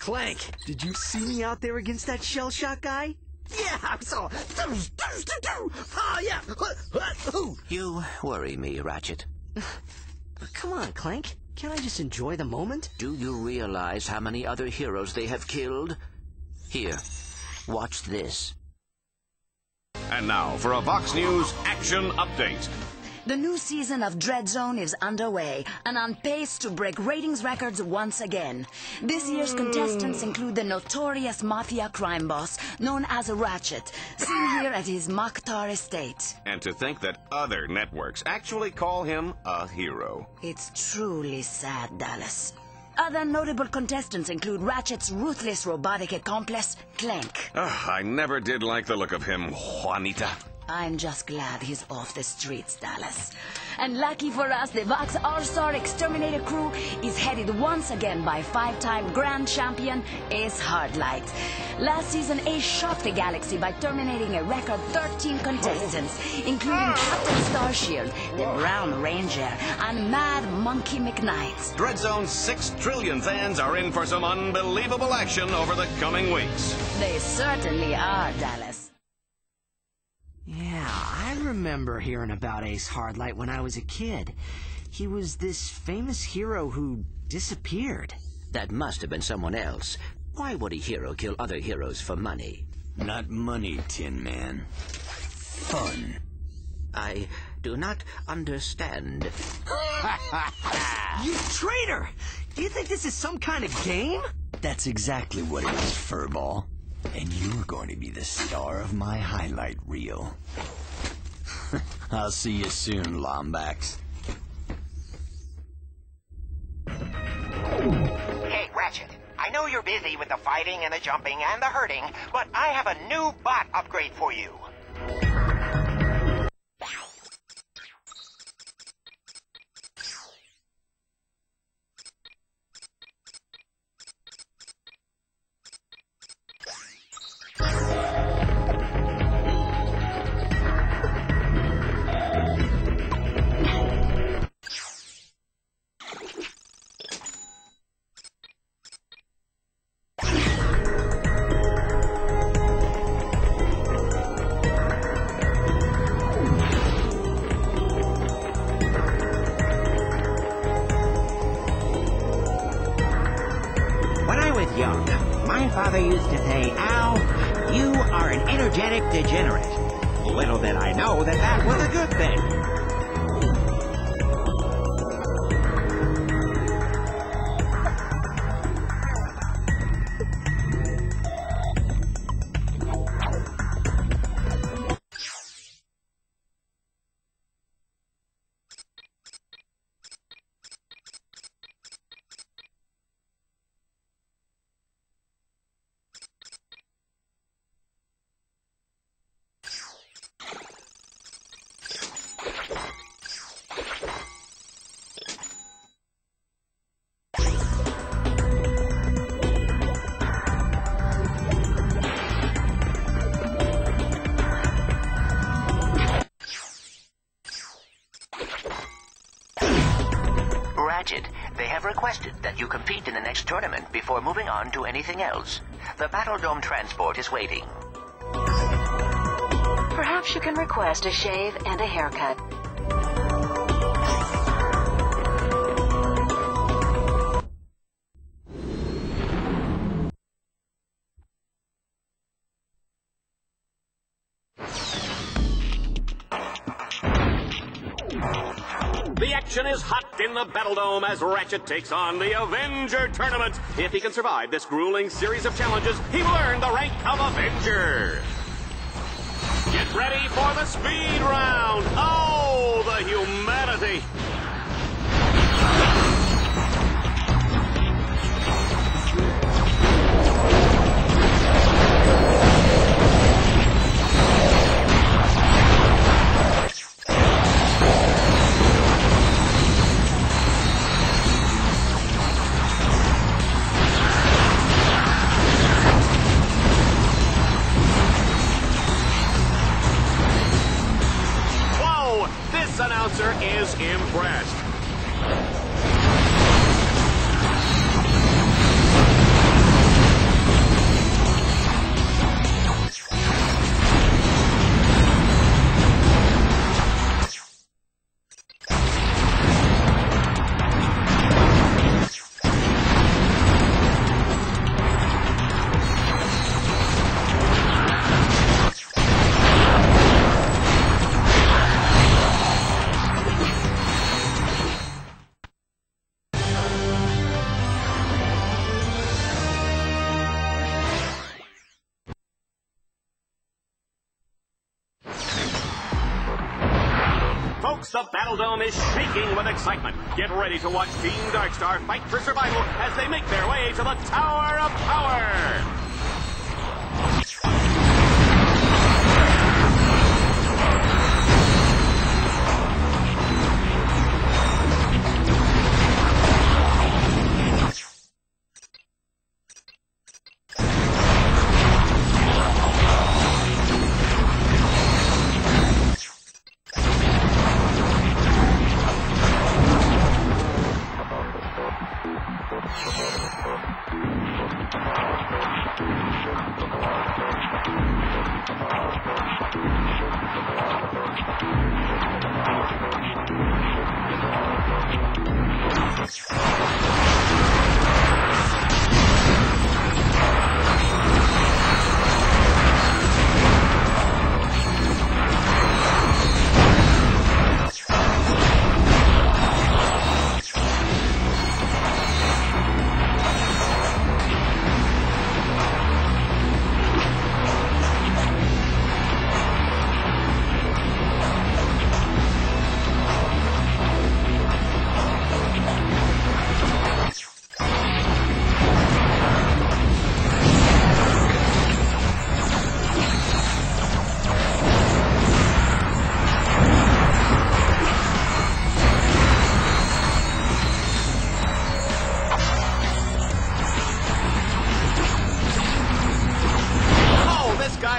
Clank, did you see me out there against that Shellshock guy? Yeah, I saw. Yeah. You worry me, Ratchet. Come on, Clank. Can't I just enjoy the moment? Do you realize how many other heroes they have killed? Here, watch this. And now for a Vox News Action Update. The new season of Dread Zone is underway and on pace to break ratings records once again. This year's contestants include the notorious mafia crime boss known as Ratchet, seen here at his Mokhtar estate. And to think that other networks actually call him a hero. It's truly sad, Dallas. Other notable contestants include Ratchet's ruthless robotic accomplice, Clank. I never did like the look of him, Juanita. I'm just glad he's off the streets, Dallas. And lucky for us, the Vox All-Star Exterminator crew is headed once again by five-time grand champion Ace Hardlight. Last season, Ace shocked the galaxy by terminating a record 13 contestants, including Captain Starshield, the Brown Ranger, and Mad Monkey McKnight. Dread Zone's 6 trillion fans are in for some unbelievable action over the coming weeks. They certainly are, Dallas. Yeah, I remember hearing about Ace Hardlight when I was a kid. He was this famous hero who disappeared. That must have been someone else. Why would a hero kill other heroes for money? Not money, Tin Man. Fun. I do not understand. You traitor! Do you think this is some kind of game? That's exactly what it is, Furball. And you're going to be the star of my highlight reel. I'll see you soon, Lombax. Hey, Ratchet. I know you're busy with the fighting and the jumping and the hurting, but I have a new bot upgrade for you. Young, my father used to say, Al, you are an energetic degenerate. Little did I know that that was a good thing. Ratchet, they have requested that you compete in the next tournament before moving on to anything else. The Battle Dome transport is waiting. Perhaps you can request a shave and a haircut. The action is hot in the Battle Dome as Ratchet takes on the Avenger Tournament. If he can survive this grueling series of challenges, he will earn the rank of Avenger. Get ready for the speed round. Oh, the humanity. This announcer is impressed. the Battle Dome is shaking with excitement. Get ready to watch Team Darkstar fight for survival as they make their way to the Tower of Power.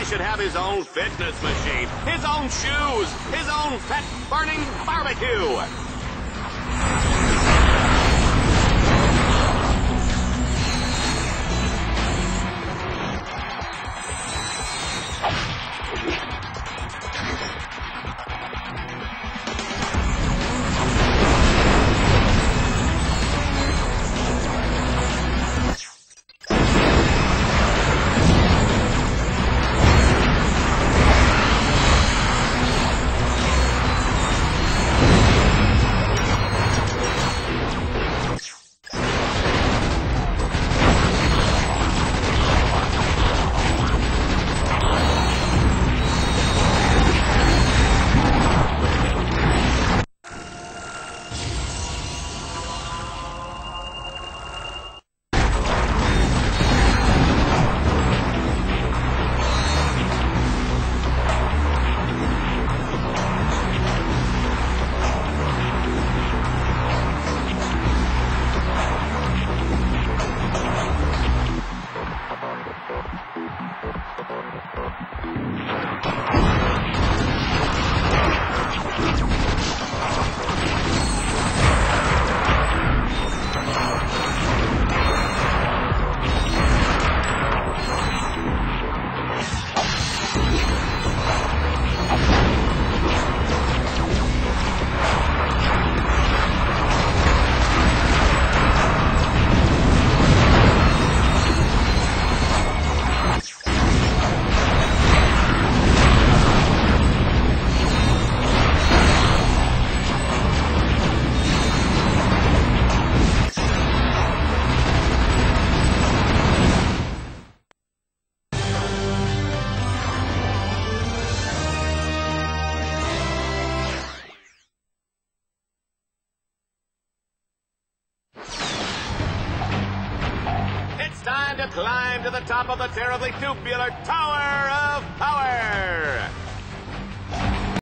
Should have his own fitness machine, his own shoes, his own fat-burning barbecue. Climb to the top of the terribly tubular Tower of Power!